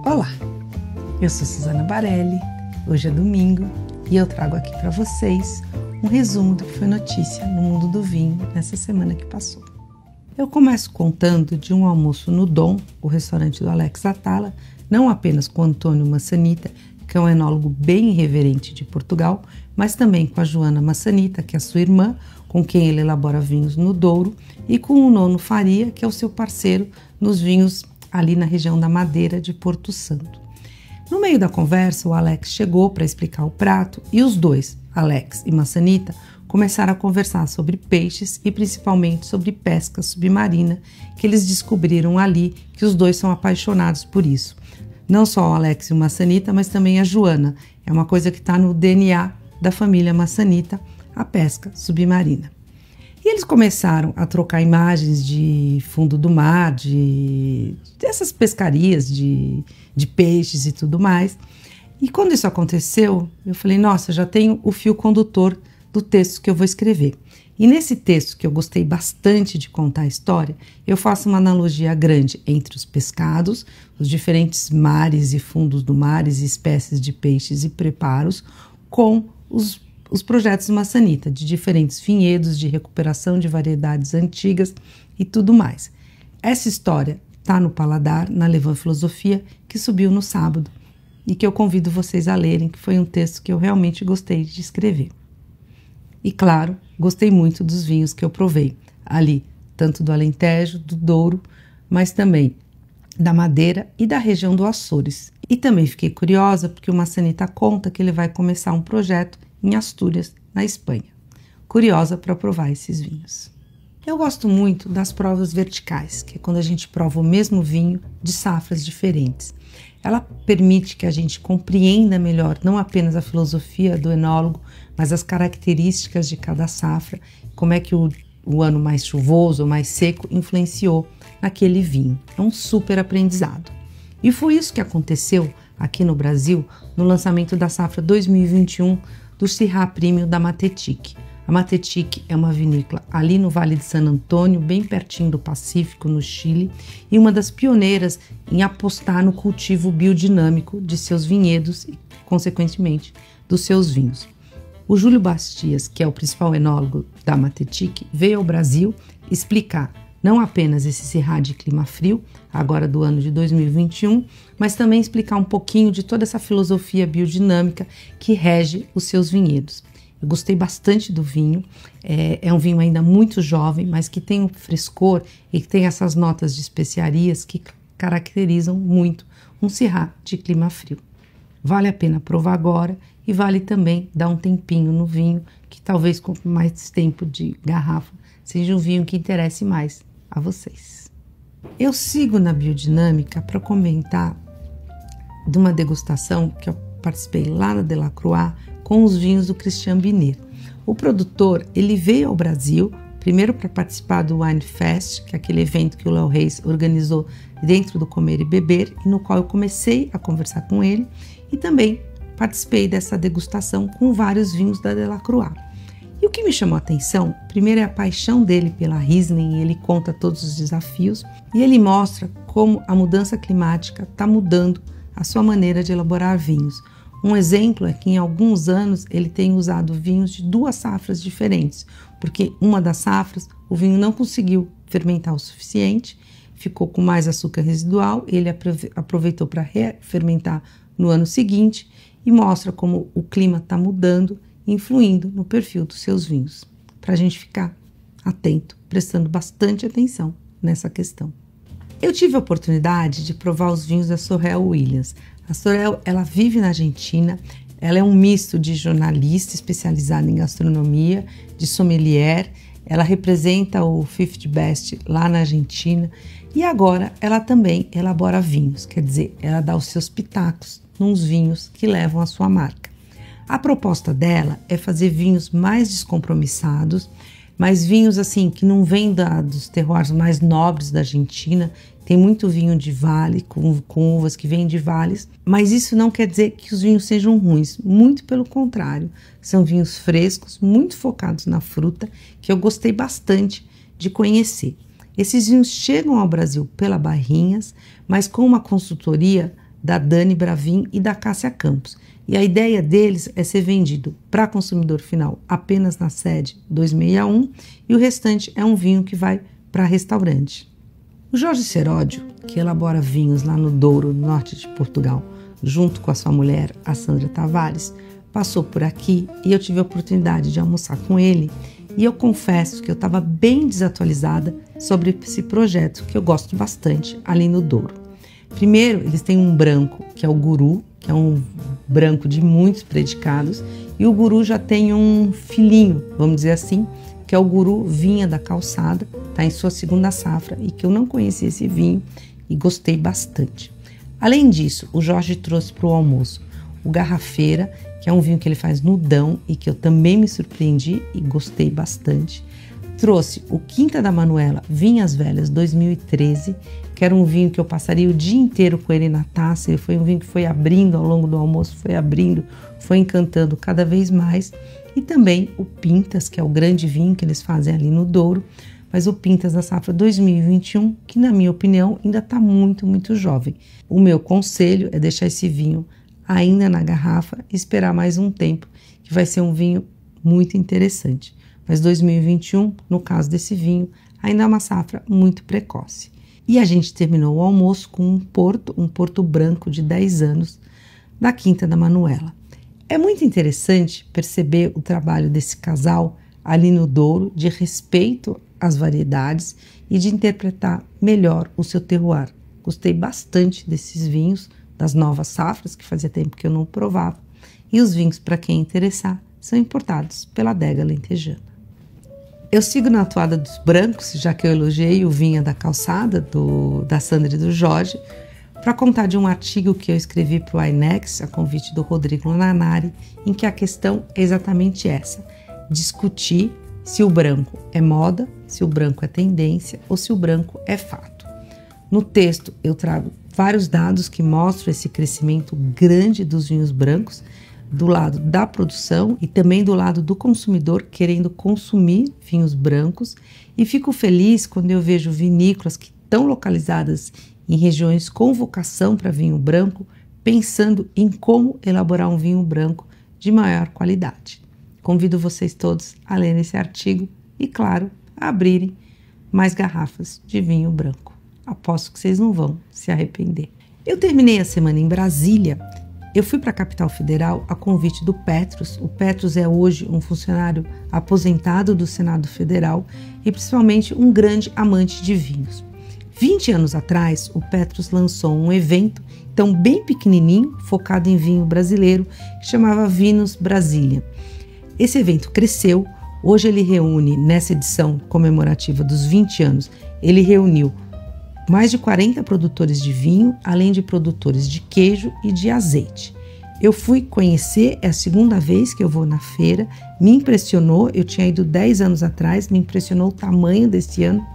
Olá, eu sou Suzana Barelli, hoje é domingo e eu trago aqui para vocês um resumo do que foi notícia no mundo do vinho nessa semana que passou. Eu começo contando de um almoço no Dom, o restaurante do Alex Atala, não apenas com Antônio Massanita, que é um enólogo bem irreverente de Portugal, mas também com a Joana Massanita, que é a sua irmã, com quem ele elabora vinhos no Douro, e com o Nono Faria, que é o seu parceiro nos vinhos ali na região da Madeira de Porto Santo. No meio da conversa, o Alex chegou para explicar o prato e os dois, Alex e Massanita, começaram a conversar sobre peixes e principalmente sobre pesca submarina, que eles descobriram ali que os dois são apaixonados por isso. Não só o Alex e o Massanita, mas também a Joana. É uma coisa que está no DNA da família Massanita, a pesca submarina. E eles começaram a trocar imagens de fundo do mar, dessas pescarias de peixes e tudo mais. E quando isso aconteceu, eu falei, nossa, já tenho o fio condutor do texto que eu vou escrever. E nesse texto, que eu gostei bastante de contar a história, eu faço uma analogia grande entre os pescados, os diferentes mares e fundos do mar, e espécies de peixes e preparos, com os projetos Massanita, de diferentes vinhedos, de recuperação de variedades antigas e tudo mais. Essa história está no Paladar, na Levan Filosofia, que subiu no sábado, e que eu convido vocês a lerem, que foi um texto que eu realmente gostei de escrever. E claro, gostei muito dos vinhos que eu provei ali, tanto do Alentejo, do Douro, mas também da Madeira e da região do Açores. E também fiquei curiosa porque o Massanita conta que ele vai começar um projeto em Astúrias, na Espanha. Curiosa para provar esses vinhos. Eu gosto muito das provas verticais, que é quando a gente prova o mesmo vinho de safras diferentes. Ela permite que a gente compreenda melhor não apenas a filosofia do enólogo, mas as características de cada safra, como é que o ano mais chuvoso ou mais seco influenciou naquele vinho. É um super aprendizado. E foi isso que aconteceu aqui no Brasil no lançamento da safra 2021 do Syrah Premium da Matetic. A Matetic é uma vinícola ali no Vale de San Antônio, bem pertinho do Pacífico, no Chile, e uma das pioneiras em apostar no cultivo biodinâmico de seus vinhedos e, consequentemente, dos seus vinhos. O Júlio Bastias, que é o principal enólogo da Matetic, veio ao Brasil explicar não apenas esse Syrah de clima frio, agora do ano de 2021, mas também explicar um pouquinho de toda essa filosofia biodinâmica que rege os seus vinhedos. Eu gostei bastante do vinho, é um vinho ainda muito jovem, mas que tem um frescor e que tem essas notas de especiarias que caracterizam muito um Syrah de clima frio. Vale a pena provar agora e vale também dar um tempinho no vinho, que talvez com mais tempo de garrafa seja um vinho que interesse mais a vocês. Eu sigo na biodinâmica para comentar de uma degustação que eu participei lá na Delacroix com os vinhos do Christian Binet. O produtor, ele veio ao Brasil, primeiro para participar do Wine Fest, que é aquele evento que o Léo Reis organizou dentro do Comer e Beber, e no qual eu comecei a conversar com ele, e também participei dessa degustação com vários vinhos da Delacroix. E o que me chamou a atenção, primeiro é a paixão dele pela Riesling, e ele conta todos os desafios, e ele mostra como a mudança climática está mudando a sua maneira de elaborar vinhos. Um exemplo é que em alguns anos ele tem usado vinhos de duas safras diferentes, porque uma das safras o vinho não conseguiu fermentar o suficiente, ficou com mais açúcar residual, ele aproveitou para refermentar no ano seguinte e mostra como o clima está mudando, influindo no perfil dos seus vinhos, para a gente ficar atento, prestando bastante atenção nessa questão. Eu tive a oportunidade de provar os vinhos da Sorrel Williams. A Sorrel, ela vive na Argentina, ela é um misto de jornalista especializada em gastronomia, de sommelier, ela representa o 50 Best lá na Argentina e agora ela também elabora vinhos, quer dizer, ela dá os seus pitacos nos vinhos que levam a sua marca. A proposta dela é fazer vinhos mais descompromissados, mas vinhos assim que não vêm dos terroirs mais nobres da Argentina. Tem muito vinho de vale, com uvas que vêm de vales, mas isso não quer dizer que os vinhos sejam ruins, muito pelo contrário. São vinhos frescos, muito focados na fruta, que eu gostei bastante de conhecer. Esses vinhos chegam ao Brasil pela Barrinhas, mas com uma consultoria da Dani Bravin e da Cássia Campos. E a ideia deles é ser vendido para consumidor final apenas na sede 261 e o restante é um vinho que vai para restaurante. O Jorge Seródio, que elabora vinhos lá no Douro, no norte de Portugal, junto com a sua mulher, a Sandra Tavares, passou por aqui e eu tive a oportunidade de almoçar com ele e eu confesso que eu estava bem desatualizada sobre esse projeto que eu gosto bastante ali no Douro. Primeiro, eles têm um branco, que é o Guru, que é um branco de muitos predicados, e o Guru já tem um filhinho, vamos dizer assim, que é o Guru Vinha da Calçada, está em sua segunda safra e que eu não conhecia esse vinho e gostei bastante. Além disso, o Jorge trouxe para o almoço o Garrafeira, que é um vinho que ele faz no Dão e que eu também me surpreendi e gostei bastante. Trouxe o Quinta da Manuela Vinhas Velhas 2013, que era um vinho que eu passaria o dia inteiro com ele na taça. Ele foi um vinho que foi abrindo ao longo do almoço, foi abrindo, foi encantando cada vez mais. E também o Pintas, que é o grande vinho que eles fazem ali no Douro, mas o Pintas da safra 2021, que na minha opinião ainda está muito, muito jovem. O meu conselho é deixar esse vinho ainda na garrafa e esperar mais um tempo, que vai ser um vinho muito interessante. Mas 2021, no caso desse vinho, ainda é uma safra muito precoce. E a gente terminou o almoço com um porto branco de 10 anos, da Quinta da Manuela. É muito interessante perceber o trabalho desse casal ali no Douro, de respeito às variedades e de interpretar melhor o seu terroir. Gostei bastante desses vinhos, das novas safras, que fazia tempo que eu não provava. E os vinhos, para quem interessar, são importados pela adega lentejana. Eu sigo na toada dos brancos, já que eu elogiei o Vinha da Calçada, da Sandra e do Jorge, para contar de um artigo que eu escrevi para o INEX, a convite do Rodrigo Lanari, em que a questão é exatamente essa: discutir se o branco é moda, se o branco é tendência ou se o branco é fato. No texto eu trago vários dados que mostram esse crescimento grande dos vinhos brancos, do lado da produção e também do lado do consumidor querendo consumir vinhos brancos, e fico feliz quando eu vejo vinícolas que estão localizadas em regiões com vocação para vinho branco, pensando em como elaborar um vinho branco de maior qualidade. Convido vocês todos a lerem esse artigo e, claro, a abrirem mais garrafas de vinho branco. Aposto que vocês não vão se arrepender. Eu terminei a semana em Brasília. Eu fui para a capital federal a convite do Petros. O Petros é hoje um funcionário aposentado do Senado Federal e principalmente um grande amante de vinhos. 20 anos atrás, o Petros lançou um evento, então bem pequenininho, focado em vinho brasileiro, que chamava Vinhos Brasília. Esse evento cresceu. Hoje ele reúne, nessa edição comemorativa dos 20 anos, ele reuniu mais de 40 produtores de vinho, além de produtores de queijo e de azeite. Eu fui conhecer, é a segunda vez que eu vou na feira, me impressionou, eu tinha ido 10 anos atrás, me impressionou o tamanho desse ano,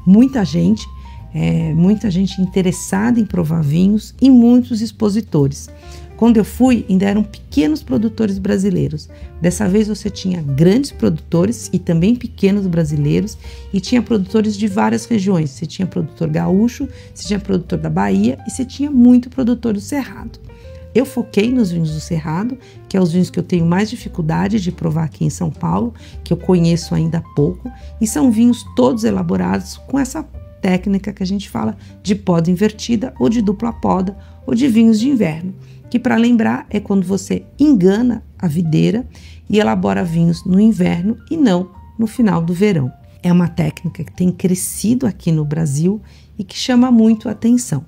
muita gente interessada em provar vinhos e muitos expositores. Quando eu fui, ainda eram pequenos produtores brasileiros. Dessa vez você tinha grandes produtores e também pequenos brasileiros, e tinha produtores de várias regiões. Você tinha produtor gaúcho, você tinha produtor da Bahia e você tinha muito produtor do Cerrado. Eu foquei nos vinhos do Cerrado, que é os vinhos que eu tenho mais dificuldade de provar aqui em São Paulo, que eu conheço ainda pouco, e são vinhos todos elaborados com essa técnica que a gente fala de poda invertida ou de dupla poda ou de vinhos de inverno, que, para lembrar, é quando você engana a videira e elabora vinhos no inverno e não no final do verão. É uma técnica que tem crescido aqui no Brasil e que chama muito a atenção.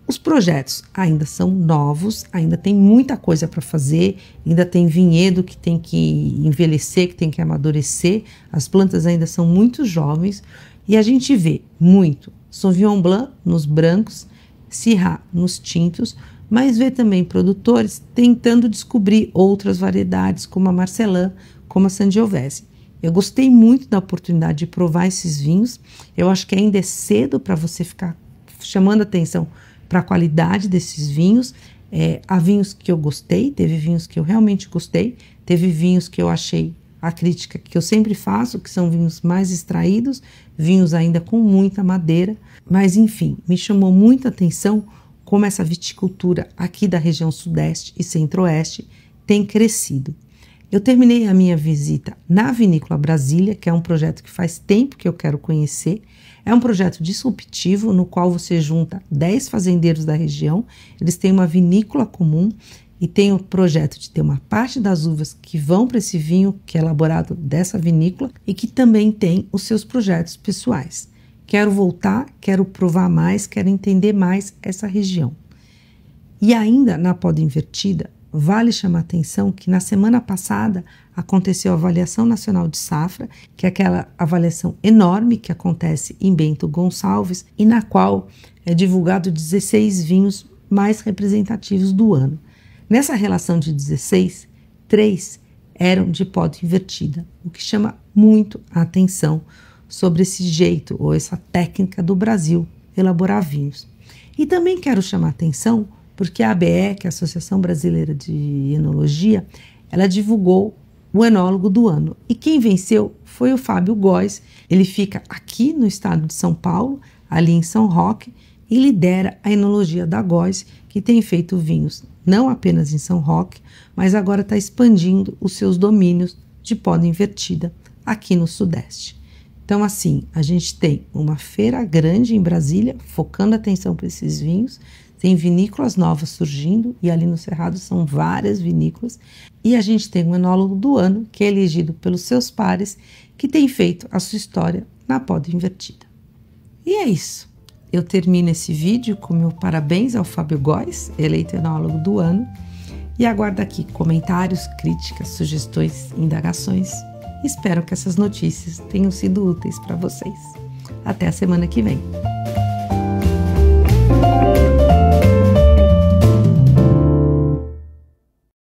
Os projetos ainda são novos, ainda tem muita coisa para fazer, ainda tem vinhedo que tem que envelhecer, que tem que amadurecer, as plantas ainda são muito jovens e a gente vê muito Sauvignon Blanc nos brancos, Syrah nos tintos, mas vê também produtores tentando descobrir outras variedades, como a Marcelin, como a Sangiovese. Eu gostei muito da oportunidade de provar esses vinhos. Eu acho que ainda é cedo para você ficar chamando atenção para a qualidade desses vinhos. Há vinhos que eu gostei, teve vinhos que eu realmente gostei, teve vinhos que eu achei a crítica que eu sempre faço, que são vinhos mais extraídos, vinhos ainda com muita madeira, mas enfim, me chamou muita atenção como essa viticultura aqui da região sudeste e centro-oeste tem crescido. Eu terminei a minha visita na Vinícola Brasília, que é um projeto que faz tempo que eu quero conhecer. É um projeto disruptivo no qual você junta 10 fazendeiros da região, eles têm uma vinícola comum e tem o projeto de ter uma parte das uvas que vão para esse vinho que é elaborado dessa vinícola e que também tem os seus projetos pessoais. Quero voltar, quero provar mais, quero entender mais essa região. E ainda na Poda Invertida, vale chamar a atenção que na semana passada aconteceu a Avaliação Nacional de Safra, que é aquela avaliação enorme que acontece em Bento Gonçalves e na qual é divulgado 16 vinhos mais representativos do ano. Nessa relação de 16, 3 eram de poda invertida, o que chama muito a atenção sobre esse jeito ou essa técnica do Brasil elaborar vinhos. E também quero chamar a atenção porque a ABE, que é a Associação Brasileira de Enologia, ela divulgou o enólogo do ano. E quem venceu foi o Fábio Góes. Ele fica aqui no estado de São Paulo, ali em São Roque, e lidera a enologia da Góes, que tem feito vinhos não apenas em São Roque, mas agora está expandindo os seus domínios de poda invertida aqui no Sudeste. Então, assim, a gente tem uma feira grande em Brasília, focando atenção para esses vinhos, tem vinícolas novas surgindo, e ali no Cerrado são várias vinícolas, e a gente tem um enólogo do ano, que é elegido pelos seus pares, que tem feito a sua história na poda invertida. E é isso. Eu termino esse vídeo com meu parabéns ao Fábio Góes, eleito enólogo do ano, e aguardo aqui comentários, críticas, sugestões, indagações. Espero que essas notícias tenham sido úteis para vocês. Até a semana que vem.